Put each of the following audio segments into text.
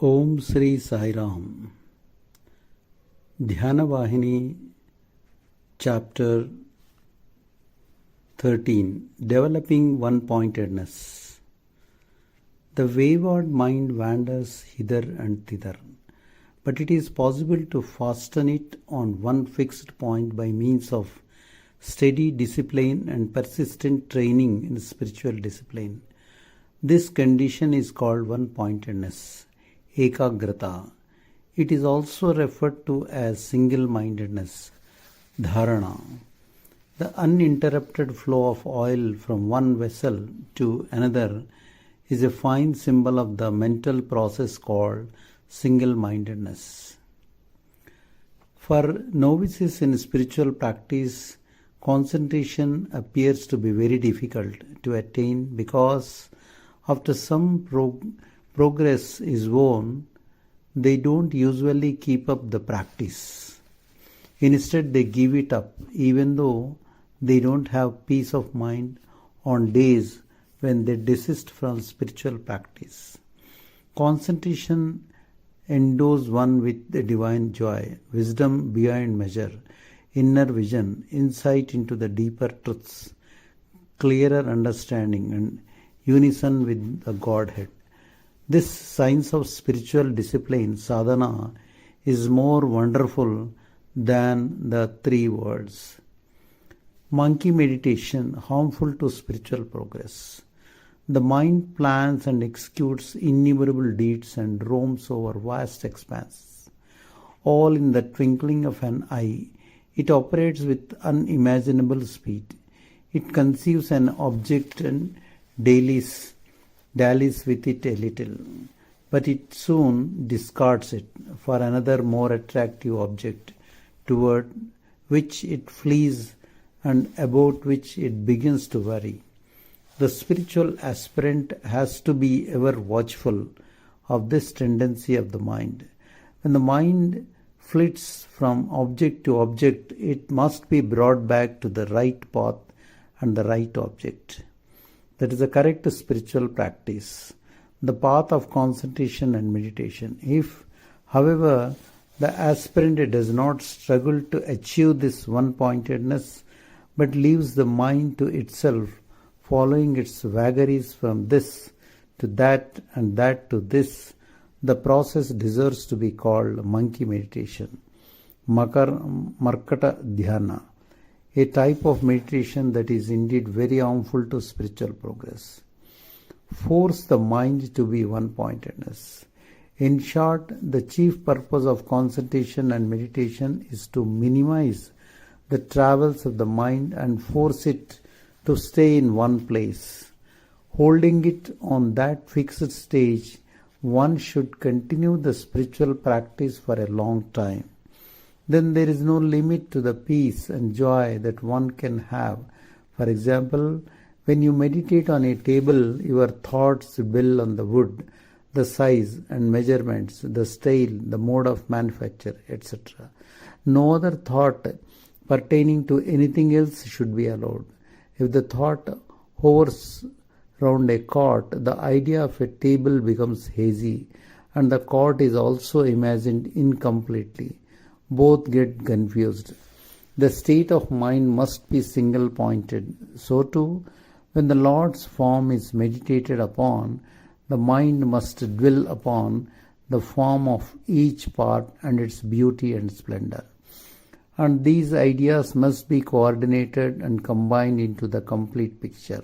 Om Sri Sai Ram. Dhyana Vahini, Chapter 13, Developing One-Pointedness. The wayward mind wanders hither and thither, but it is possible to fasten it on one fixed point by means of steady discipline and persistent training in spiritual discipline. This condition is called one-pointedness, ekagrata. It is also referred to as single-mindedness, dharana. The uninterrupted flow of oil from one vessel to another is a fine symbol of the mental process called single-mindedness. For novices in spiritual practice, concentration appears to be very difficult to attain because after some progress is won, they don't usually keep up the practice. Instead, they give it up, even though they don't have peace of mind on days when they desist from spiritual practice. Concentration endows one with the divine joy, wisdom beyond measure, inner vision, insight into the deeper truths, clearer understanding, and unison with the Godhead. This science of spiritual discipline, sadhana, is more wonderful than the three words. Monkey meditation, harmful to spiritual progress. The mind plans and executes innumerable deeds and roams over vast expanses. All in the twinkling of an eye, it operates with unimaginable speed. It conceives an object and dallies with it a little, but it soon discards it for another more attractive object toward which it flees and about which it begins to worry. The spiritual aspirant has to be ever watchful of this tendency of the mind. When the mind flits from object to object, it must be brought back to the right path and the right object. That is the correct spiritual practice, the path of concentration and meditation. If, however, the aspirant does not struggle to achieve this one-pointedness, but leaves the mind to itself, following its vagaries from this to that and that to this, the process deserves to be called monkey meditation, Markata Dhyana, a type of meditation that is indeed very harmful to spiritual progress. Force the mind to be one-pointedness. In short, the chief purpose of concentration and meditation is to minimize the travels of the mind and force it to stay in one place. Holding it on that fixed stage, one should continue the spiritual practice for a long time. Then there is no limit to the peace and joy that one can have. For example, when you meditate on a table, your thoughts dwell on the wood, the size and measurements, the style, the mode of manufacture, etc. No other thought pertaining to anything else should be allowed. If the thought hovers round a court, the idea of a table becomes hazy, and the court is also imagined incompletely. Both get confused. The state of mind must be single-pointed. So too, when the Lord's form is meditated upon, the mind must dwell upon the form of each part and its beauty and splendor. And these ideas must be coordinated and combined into the complete picture.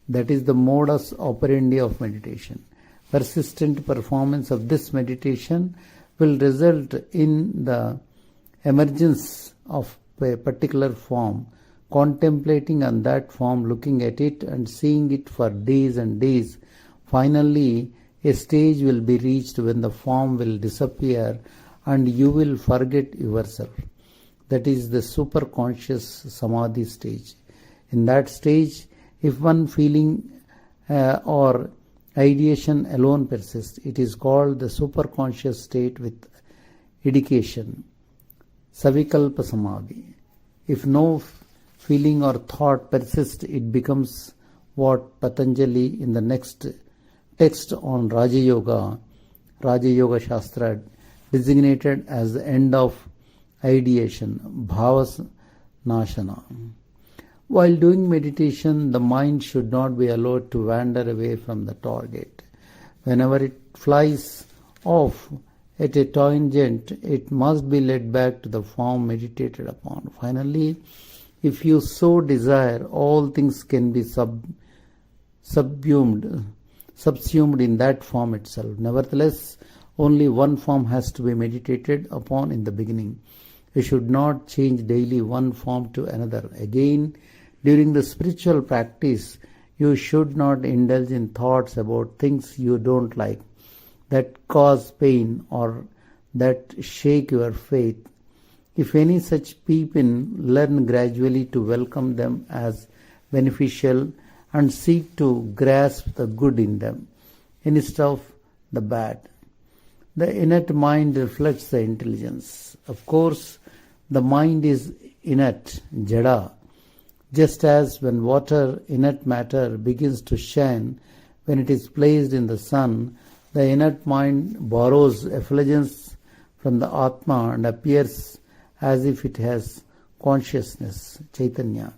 That is the modus operandi of meditation. Persistent performance of this meditation will result in the emergence of a particular form, contemplating on that form, looking at it and seeing it for days and days. Finally, a stage will be reached when the form will disappear and you will forget yourself. That is the superconscious samadhi stage. In that stage, if one feeling or ideation alone persists, it is called the superconscious state with education, savikalpa samadhi. If no feeling or thought persists, it becomes what Patanjali in the next text on Raja Yoga Raja Yoga Shastra designated as the end of ideation, bhavas nashana. While doing meditation, the mind should not be allowed to wander away from the target. Whenever it flies off at a tangent, it must be led back to the form meditated upon. Finally, if you so desire, all things can be subsumed in that form itself. Nevertheless, only one form has to be meditated upon in the beginning. You should not change daily one form to another. Again, during the spiritual practice, you should not indulge in thoughts about things you don't like, that cause pain or that shake your faith. If any such peep in, learn gradually to welcome them as beneficial and seek to grasp the good in them instead of the bad. The inert mind reflects the intelligence. Of course, the mind is inert, jada. Just as when water, inert matter, begins to shine when it is placed in the sun, the inert mind borrows effulgence from the Atma and appears as if it has consciousness, Chaitanya.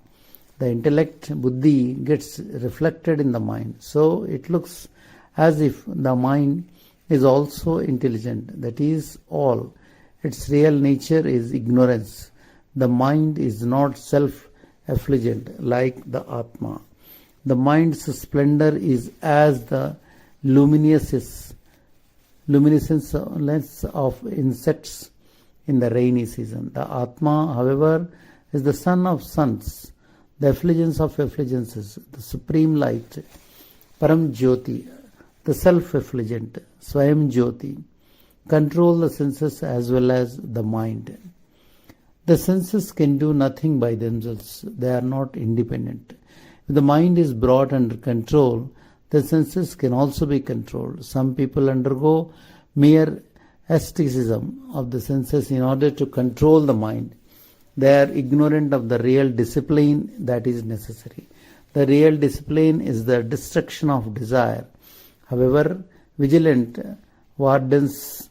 The intellect, buddhi, gets reflected in the mind. So it looks as if the mind is also intelligent. That is all. Its real nature is ignorance. The mind is not self-effulgent like the Atma. The mind's splendor is as the luminescence of insects in the rainy season. The Atma, however, is the sun of suns, the effulgence of effulgences, the supreme light, Param Jyoti, the self-effulgent, Swayam Jyoti, control the senses as well as the mind. The senses can do nothing by themselves. They are not independent. If the mind is brought under control, the senses can also be controlled. Some people undergo mere asceticism of the senses in order to control the mind. They are ignorant of the real discipline that is necessary. The real discipline is the destruction of desire. However vigilant warders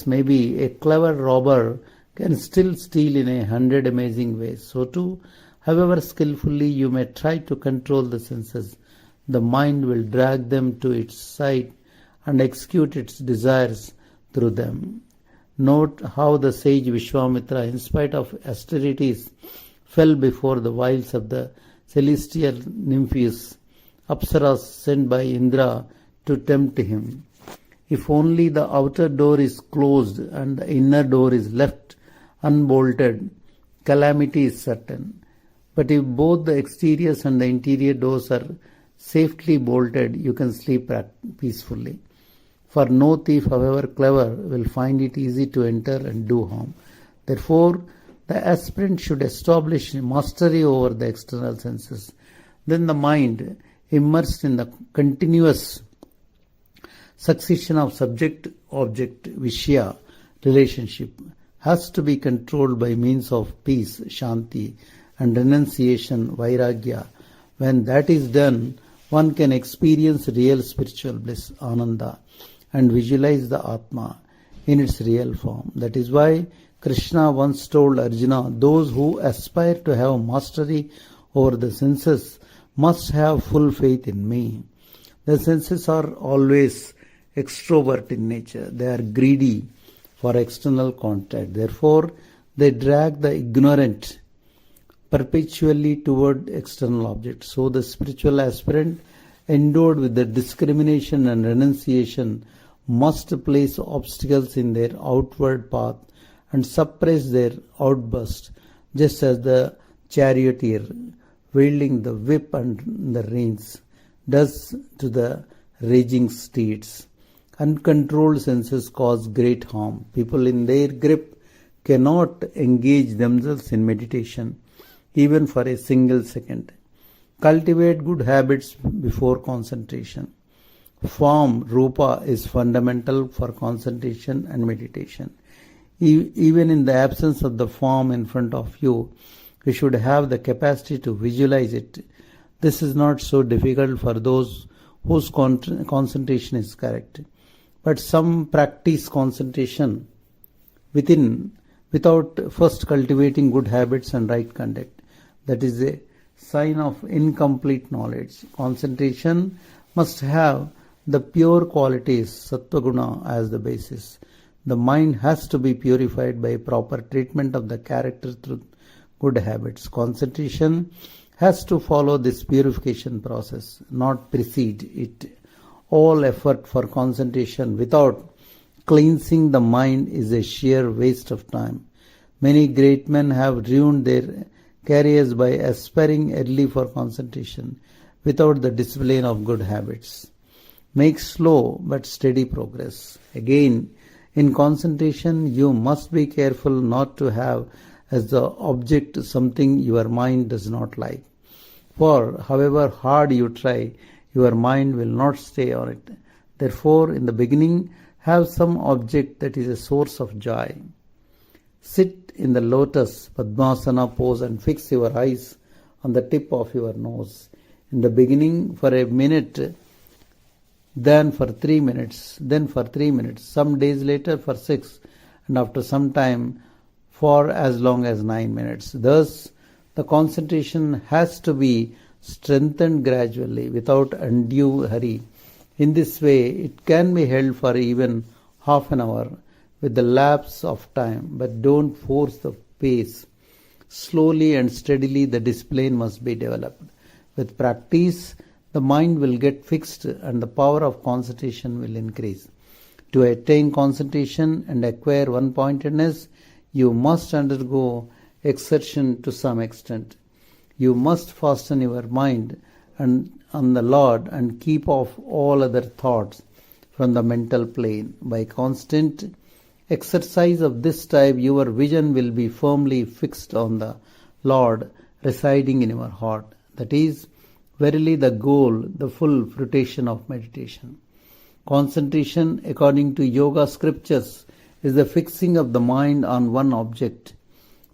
may be, a clever robber can still steal in 100 amazing ways. So too, however skillfully you may try to control the senses, the mind will drag them to its side and execute its desires through them. Note how the sage Vishwamitra, in spite of austerities, fell before the wiles of the celestial nymphs, Apsaras sent by Indra to tempt him. If only the outer door is closed and the inner door is left unbolted, calamity is certain. But if both the exterior and the interior doors are safely bolted, you can sleep peacefully. For no thief, however clever, will find it easy to enter and do harm. Therefore, the aspirant should establish mastery over the external senses. Then the mind, immersed in the continuous succession of subject-object, Vishya, relationship, has to be controlled by means of peace, Shanti, and renunciation, Vairagya. When that is done, one can experience real spiritual bliss, Ananda, and visualize the Atma in its real form. That is why Krishna once told Arjuna, those who aspire to have mastery over the senses must have full faith in me. The senses are always extrovert in nature. They are greedy for external contact. Therefore, they drag the ignorant perpetually toward external objects. So the spiritual aspirant, endowed with the discrimination and renunciation, must place obstacles in their outward path and suppress their outburst, just as the charioteer, wielding the whip and the reins, does to the raging steeds. Uncontrolled senses cause great harm. People in their grip cannot engage themselves in meditation, even for a single second. Cultivate good habits before concentration. Form, rupa, is fundamental for concentration and meditation. Even in the absence of the form in front of you, you should have the capacity to visualize it. This is not so difficult for those whose concentration is correct. but some practice concentration without first cultivating good habits and right conduct. That is a sign of incomplete knowledge. Concentration must have the pure qualities, sattva-guna, as the basis. The mind has to be purified by proper treatment of the character through good habits. Concentration has to follow this purification process, not precede it. All effort for concentration without cleansing the mind is a sheer waste of time. Many great men have ruined their careers by aspiring early for concentration without the discipline of good habits. Make slow but steady progress. Again, in concentration, you must be careful not to have as the object something your mind does not like. For however hard you try, your mind will not stay on it. Therefore, in the beginning, have some object that is a source of joy. Sit in the lotus Padmasana pose and fix your eyes on the tip of your nose. In the beginning, for a minute, then for 3 minutes, then for 3 minutes, some days later for 6, and after some time for as long as 9 minutes. Thus, the concentration has to be strengthened gradually without undue hurry. In this way, it can be held for even half an hour with the lapse of time, but don't force the pace. Slowly and steadily the discipline must be developed. With practice, the mind will get fixed and the power of concentration will increase. To attain concentration and acquire one-pointedness, you must undergo exertion to some extent. You must fasten your mind on the Lord and keep off all other thoughts from the mental plane. By constant exercise of this type, your vision will be firmly fixed on the Lord residing in your heart. That is verily the goal, the full fruition of meditation. Concentration, according to yoga scriptures, is the fixing of the mind on one object.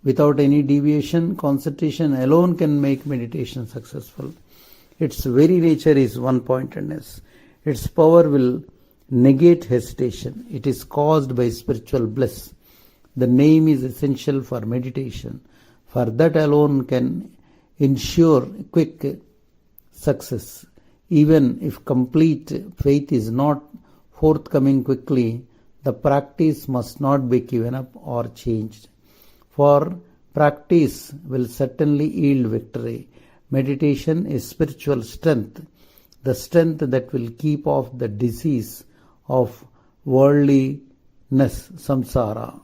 Without any deviation, concentration alone can make meditation successful. Its very nature is one-pointedness. Its power will negate hesitation. It is caused by spiritual bliss. The name is essential for meditation, for that alone can ensure quick success. Even if complete faith is not forthcoming quickly, the practice must not be given up or changed. For practice will certainly yield victory. Meditation is spiritual strength, the strength that will keep off the disease of worldliness, samsara.